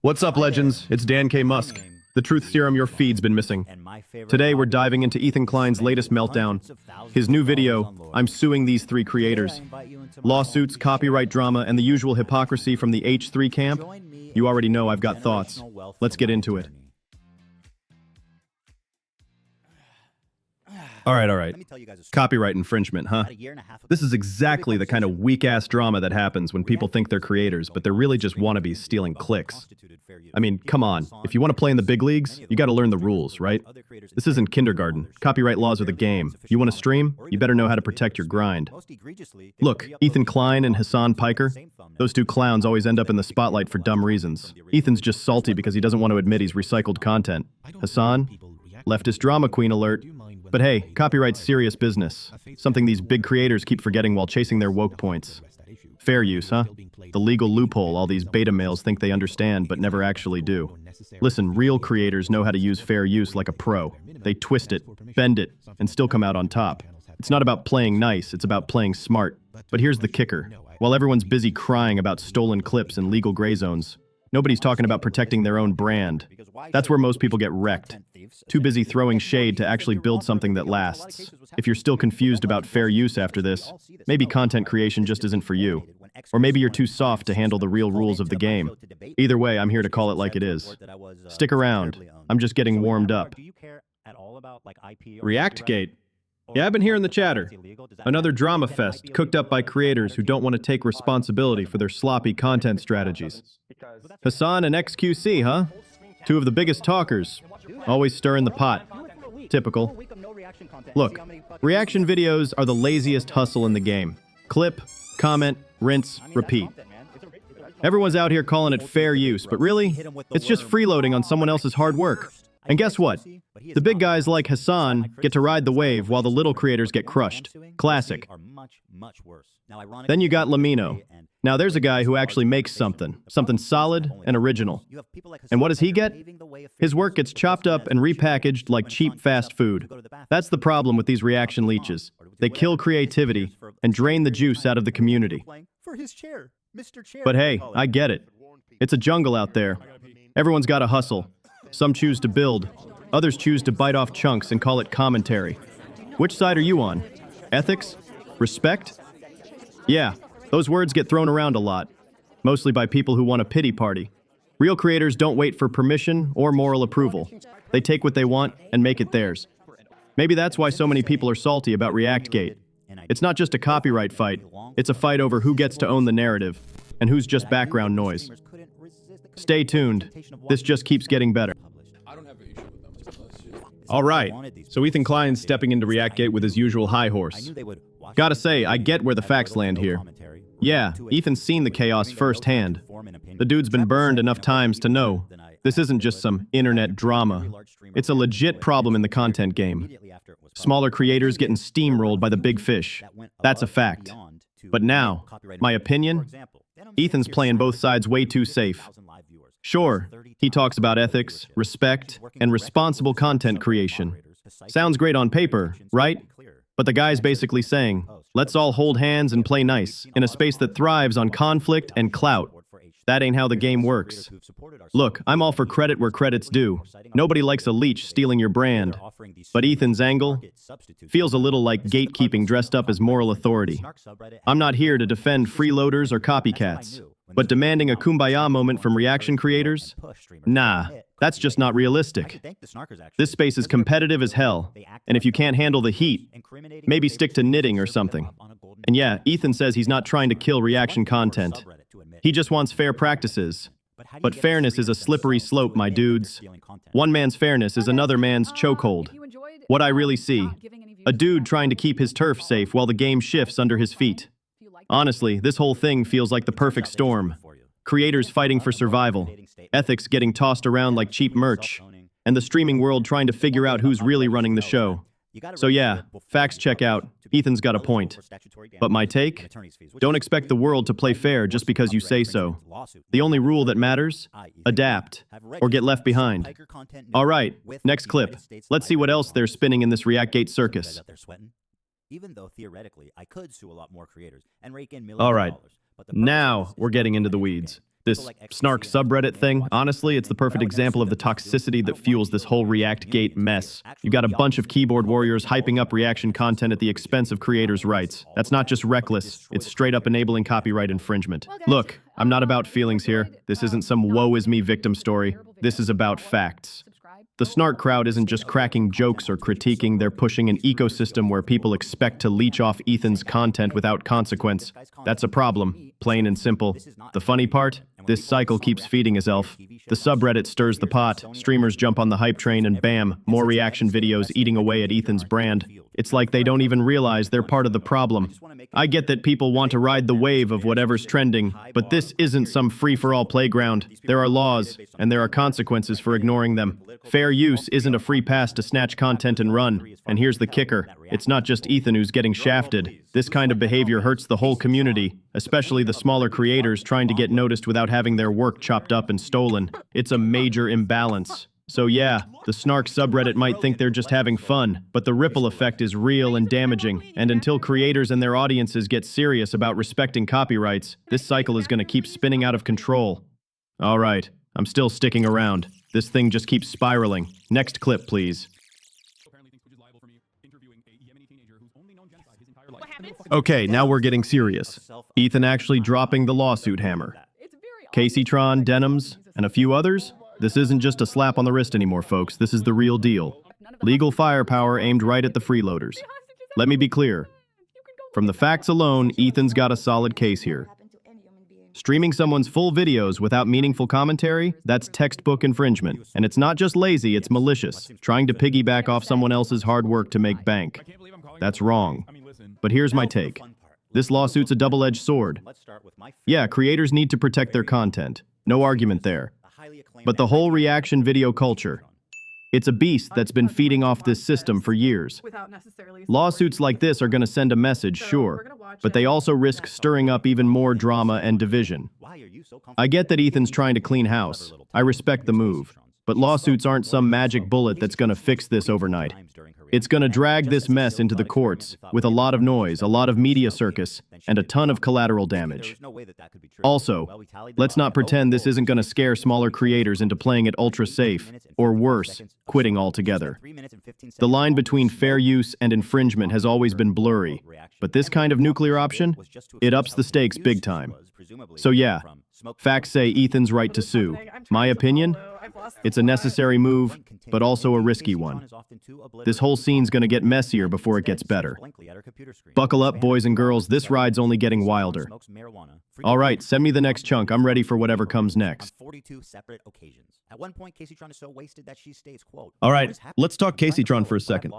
What's up, legends? It's Dan K. Musk. The truth serum your feed's been missing. Today, we're diving into Ethan Klein's latest meltdown. His new video, I'm suing these three creators. Lawsuits, copyright drama, and the usual hypocrisy from the H3 camp. You already know I've got thoughts. Let's get into it. All right. Copyright infringement, huh? This is exactly the kind of weak-ass drama that happens when people think they're creators, but they're really just wannabes stealing clicks. I mean, come on. If you want to play in the big leagues, you got to learn the rules, right? This isn't kindergarten. Copyright laws are the game. You want to stream? You better know how to protect your grind. Look, Ethan Klein and Hasan Piker, those two clowns always end up in the spotlight for dumb reasons. Ethan's just salty because he doesn't want to admit he's recycled content. Hasan? Leftist drama queen alert. But hey, copyright's serious business. Something these big creators keep forgetting while chasing their woke points. Fair use, huh? The legal loophole all these beta males think they understand but never actually do. Listen, real creators know how to use fair use like a pro. They twist it, bend it, and still come out on top. It's not about playing nice, it's about playing smart. But here's the kicker. While everyone's busy crying about stolen clips and legal gray zones, nobody's talking about protecting their own brand. That's where most people get wrecked. Too busy throwing shade to actually build something that lasts. If you're still confused about fair use after this, maybe content creation just isn't for you. Or maybe you're too soft to handle the real rules of the game. Either way, I'm here to call it like it is. Stick around. I'm just getting warmed up. ReactGate. Yeah, I've been hearing the chatter. Another drama fest cooked up by creators who don't want to take responsibility for their sloppy content strategies. Hasan and XQC, huh? Two of the biggest talkers. Always stirring the pot. Typical. Look, reaction videos are the laziest hustle in the game. Clip, comment, rinse, repeat. Everyone's out here calling it fair use, but really, it's just freeloading on someone else's hard work. And guess what? The big guys like Hasan get to ride the wave while the little creators get crushed. Classic. Then you got Lamino. Now there's a guy who actually makes something solid and original. And what does he get? His work gets chopped up and repackaged like cheap fast food. That's the problem with these reaction leeches. They kill creativity and drain the juice out of the community. But hey, I get it. It's a jungle out there. Everyone's got to hustle. Some choose to build. Others choose to bite off chunks and call it commentary. Which side are you on? Ethics? Respect? Yeah, those words get thrown around a lot, mostly by people who want a pity party. Real creators don't wait for permission or moral approval. They take what they want and make it theirs. Maybe that's why so many people are salty about ReactGate. It's not just a copyright fight, it's a fight over who gets to own the narrative and who's just background noise. Stay tuned. This just keeps getting better. All right, so Ethan Klein's stepping into ReactGate with his usual high horse. Gotta say, I get where the facts land here. Yeah, Ethan's seen the chaos firsthand. The dude's been burned enough times to know this isn't just some internet drama. It's a legit problem in the content game. Smaller creators getting steamrolled by the big fish. That's a fact. But now, my opinion? Ethan's playing both sides way too safe. Sure, he talks about ethics, respect, and responsible content creation. Sounds great on paper, right? But the guy's basically saying, let's all hold hands and play nice in a space that thrives on conflict and clout. That ain't how the game works. Look, I'm all for credit where credit's due. Nobody likes a leech stealing your brand. But Ethan's angle feels a little like gatekeeping dressed up as moral authority. I'm not here to defend freeloaders or copycats. But demanding a kumbaya moment from reaction creators? Nah, that's just not realistic. This space is competitive as hell, and if you can't handle the heat, maybe stick to knitting or something. And yeah, Ethan says he's not trying to kill reaction content. He just wants fair practices. But fairness is a slippery slope, my dudes. One man's fairness is another man's chokehold. What I really see, a dude trying to keep his turf safe while the game shifts under his feet. Honestly, this whole thing feels like the perfect storm. Creators fighting for survival, ethics getting tossed around like cheap merch, and the streaming world trying to figure out who's really running the show. So yeah, facts check out. Ethan's got a point. But my take? Don't expect the world to play fair just because you say so. The only rule that matters? Adapt, or get left behind. All right, next clip. Let's see what else they're spinning in this ReactGate circus. Even though theoretically I could sue a lot more creators and rake in millions All of right, dollars. now we're getting into the weeds. This snark subreddit thing, honestly, it's the perfect example of the toxicity that fuels this whole ReactGate mess. You got a bunch of keyboard warriors hyping up reaction content at the expense of creators' rights. That's not just reckless, it's straight up enabling copyright infringement. Look, I'm not about feelings here. This isn't some woe is me victim story. This is about facts. The snark crowd isn't just cracking jokes or critiquing, they're pushing an ecosystem where people expect to leech off Ethan's content without consequence. That's a problem, plain and simple. The funny part? This cycle keeps feeding itself. The subreddit stirs the pot, streamers jump on the hype train, and bam, more reaction videos eating away at Ethan's brand. It's like they don't even realize they're part of the problem. I get that people want to ride the wave of whatever's trending, but this isn't some free-for-all playground. There are laws, and there are consequences for ignoring them. Fair use isn't a free pass to snatch content and run. And here's the kicker. It's not just Ethan who's getting shafted. This kind of behavior hurts the whole community, especially the smaller creators trying to get noticed without having their work chopped up and stolen. It's a major imbalance. So yeah, the snark subreddit might think they're just having fun, but the ripple effect is real and damaging, and until creators and their audiences get serious about respecting copyrights, this cycle is going to keep spinning out of control. Alright, I'm still sticking around. This thing just keeps spiraling. Next clip, please. Okay, now we're getting serious. Ethan actually dropping the lawsuit hammer. Kaceytron, Denims, and a few others? This isn't just a slap on the wrist anymore, folks. This is the real deal. Legal firepower aimed right at the freeloaders. Let me be clear. From the facts alone, Ethan's got a solid case here. Streaming someone's full videos without meaningful commentary, that's textbook infringement. And it's not just lazy, it's malicious, trying to piggyback off someone else's hard work to make bank. That's wrong. But here's my take. This lawsuit's a double-edged sword. Yeah, creators need to protect their content. No argument there. But the whole reaction video culture, it's a beast that's been feeding off this system for years. Lawsuits like this are going to send a message, sure, but they also risk stirring up even more drama and division. I get that Ethan's trying to clean house. I respect the move. But lawsuits aren't some magic bullet that's going to fix this overnight. It's going to drag this mess into the courts with a lot of noise, a lot of media circus, and a ton of collateral damage. Also, let's not pretend this isn't going to scare smaller creators into playing it ultra safe, or worse, quitting altogether. The line between fair use and infringement has always been blurry, but this kind of nuclear option, it ups the stakes big time. So yeah, facts say Ethan's right to sue. My opinion? It's a necessary move, but also a risky one. This whole scene's gonna get messier before it gets better. Buckle up, boys and girls, this ride's only getting wilder. Alright, send me the next chunk, I'm ready for whatever comes next. Alright, let's talk Kaceytron for a second.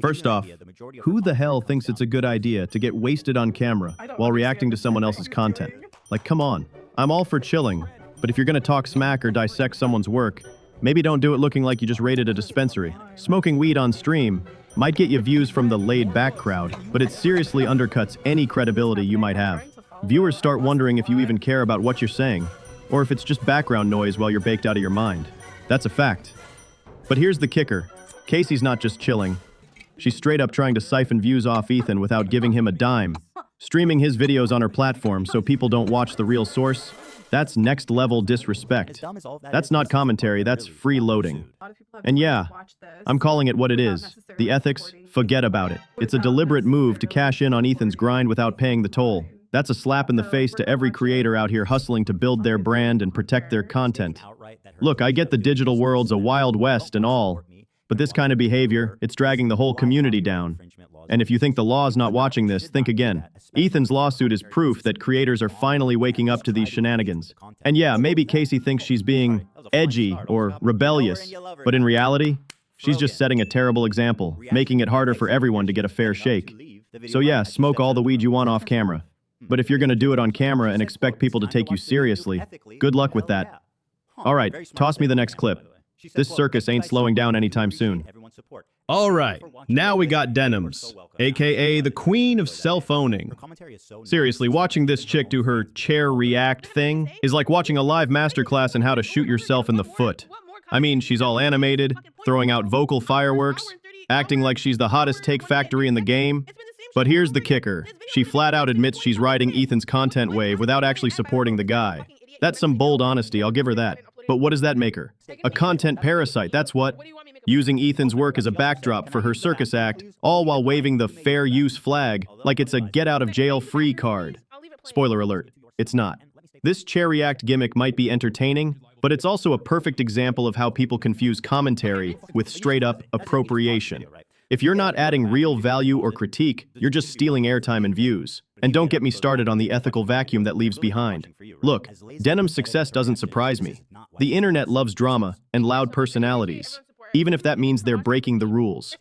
First off, who the hell thinks it's a good idea to get wasted on camera while reacting to someone else's content? Like, come on. I'm all for chilling, but if you're gonna talk smack or dissect someone's work, maybe don't do it looking like you just raided a dispensary. Smoking weed on stream might get you views from the laid-back crowd, but it seriously undercuts any credibility you might have. Viewers start wondering if you even care about what you're saying, or if it's just background noise while you're baked out of your mind. That's a fact. But here's the kicker. Casey's not just chilling. She's straight up trying to siphon views off Ethan without giving him a dime. Streaming his videos on her platform so people don't watch the real source, that's next-level disrespect. That's not commentary, that's freeloading. And yeah, I'm calling it what it is. The ethics, forget about it. It's a deliberate move to cash in on Ethan's grind without paying the toll. That's a slap in the face to every creator out here hustling to build their brand and protect their content. Look, I get the digital world's a wild west and all, but this kind of behavior, it's dragging the whole community down. And if you think the law's not watching this, think again. Ethan's lawsuit is proof that creators are finally waking up to these shenanigans. And yeah, maybe Casey thinks she's being edgy or rebellious, but in reality, she's just setting a terrible example, making it harder for everyone to get a fair shake. So yeah, smoke all the weed you want off camera. But if you're gonna do it on camera and expect people to take you seriously, good luck with that. Alright, toss me the next clip. This circus ain't slowing down anytime soon. Alright, now we got Denims, aka the queen of self-owning. Seriously, watching this chick do her chair react thing is like watching a live masterclass in how to shoot yourself in the foot. I mean, she's all animated, throwing out vocal fireworks, acting like she's the hottest take factory in the game. But here's the kicker. She flat out admits she's riding Ethan's content wave without actually supporting the guy. That's some bold honesty, I'll give her that. But what does that make her? A content parasite, that's what. Using Ethan's work as a backdrop for her circus act, all while waving the fair use flag like it's a get-out-of-jail-free card. Spoiler alert, it's not. This chair react gimmick might be entertaining, but it's also a perfect example of how people confuse commentary with straight-up appropriation. If you're not adding real value or critique, you're just stealing airtime and views. And don't get me started on the ethical vacuum that leaves behind. Look, Denim's success doesn't surprise me. The internet loves drama and loud personalities, even if that means they're breaking the rules.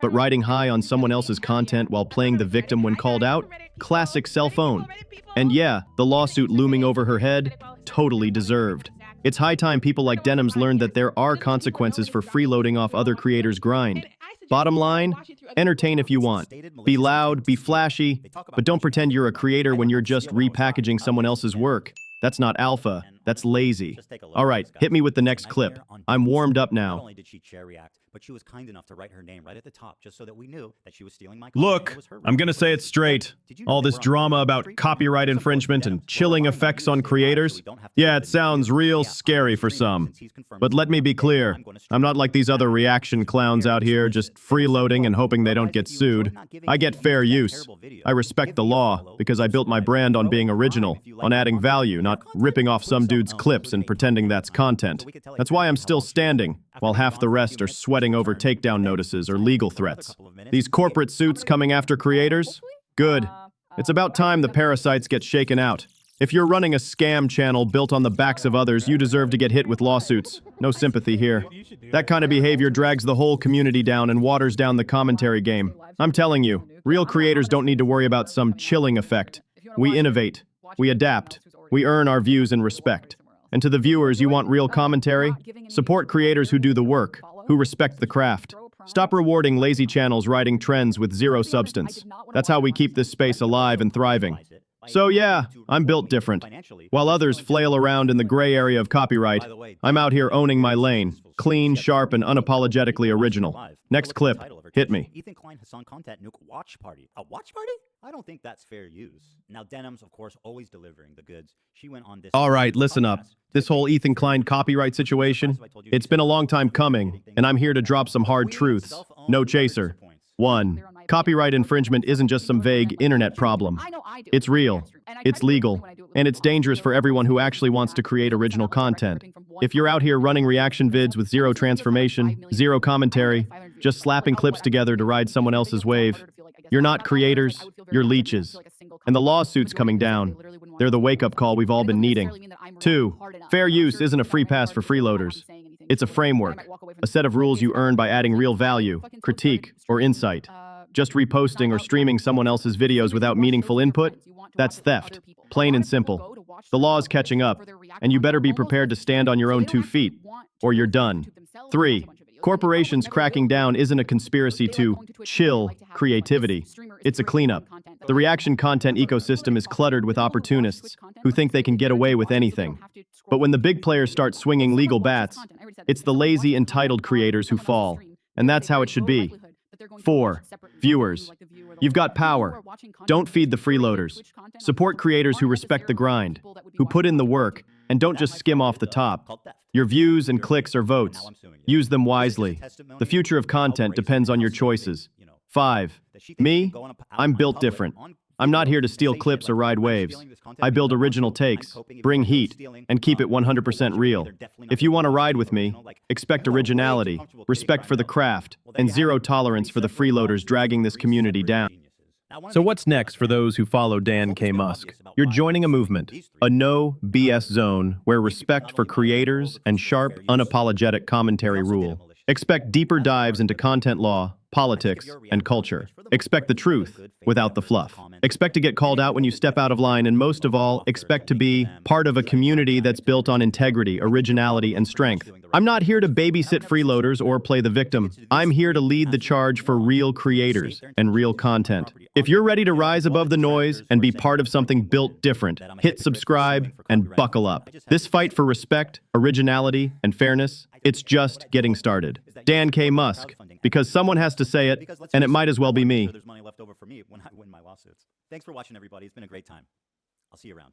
But riding high on someone else's content while playing the victim when called out? Classic cell phone. And yeah, the lawsuit looming over her head? Totally deserved. It's high time people like Denims learned that there are consequences for freeloading off other creators' grind. Bottom line, entertain if you want. Be loud, be flashy, but don't pretend you're a creator when you're just repackaging someone else's work. That's not alpha, that's lazy. All right, hit me with the next clip. I'm warmed up now. Not only did she chair react, but she was kind enough to write her name right at the top just so that we knew that she was stealing my content. Look, I'm gonna say it straight. All this drama about copyright infringement and chilling effects on creators, yeah, it sounds real scary for some. But let me be clear, I'm not like these other reaction clowns out here just freeloading and hoping they don't get sued. I get fair use. I respect the law because I built my brand on being original, on adding value, not ripping off some dude's clips and pretending that's content. That's why I'm still standing, while half the rest are sweating over takedown notices or legal threats. These corporate suits coming after creators? Good. It's about time the parasites get shaken out. If you're running a scam channel built on the backs of others, you deserve to get hit with lawsuits. No sympathy here. That kind of behavior drags the whole community down and waters down the commentary game. I'm telling you, real creators don't need to worry about some chilling effect. We innovate. We adapt. We earn our views and respect. And to the viewers, you want real commentary? Support creators who do the work, who respect the craft. Stop rewarding lazy channels riding trends with zero substance. That's how we keep this space alive and thriving. So yeah, I'm built different. While others flail around in the gray area of copyright, I'm out here owning my lane, clean, sharp, and unapologetically original. Next clip, hit me. Ethan Klein Hasan content Nuke watch party. A watch party? I don't think that's fair use. Now Denims, of course, always delivering the goods. She went on this. All right, listen up. This whole Ethan Klein copyright situation, it's been a long time coming, and I'm here to drop some hard truths. No chaser. 1. Copyright infringement isn't just some vague internet problem. It's real, it's legal, and it's dangerous for everyone who actually wants to create original content. If you're out here running reaction vids with zero transformation, zero commentary, just slapping clips together to ride someone else's wave, you're not creators, you're leeches. And the lawsuits coming down, they're the wake-up call we've all been needing. 2. Fair use isn't a free pass for freeloaders. It's a framework, a set of rules you earn by adding real value, critique, or insight. Just reposting or streaming someone else's videos without meaningful input? That's theft, plain and simple. The law is catching up, and you better be prepared to stand on your own 2 feet, or you're done. 3. Corporations cracking down isn't a conspiracy to chill creativity. It's a cleanup. The reaction content ecosystem is cluttered with opportunists who think they can get away with anything. But when the big players start swinging legal bats, it's the lazy, entitled creators who fall. And that's how it should be. 4. Viewers. You've got power. Don't feed the freeloaders. Support creators who respect the grind, who put in the work, and don't just skim off the top. Your views and clicks are votes. Use them wisely. The future of content depends on your choices. 5. Me? I'm built different. I'm not here to steal clips or ride waves. I build original takes, bring heat, and keep it 100% real. If you want to ride with me, expect originality, respect for the craft, and zero tolerance for the freeloaders dragging this community down. So what's next for those who follow Dan K. Musk? You're joining a movement, a no BS zone where respect for creators and sharp, unapologetic commentary rule. Expect deeper dives into content law, politics, and culture. Expect the truth without the fluff. Expect to get called out when you step out of line, and most of all, expect to be part of a community that's built on integrity, originality, and strength. I'm not here to babysit freeloaders or play the victim. I'm here to lead the charge for real creators and real content. If you're ready to rise above the noise and be part of something built different, hit subscribe and buckle up. This fight for respect, originality, and fairness, it's just getting started. Dan K. Musk, because someone has to say it, and it might as well be me. There's money left over for me when I win my lawsuits. Thanks for watching, everybody. It's been a great time. I'll see you around.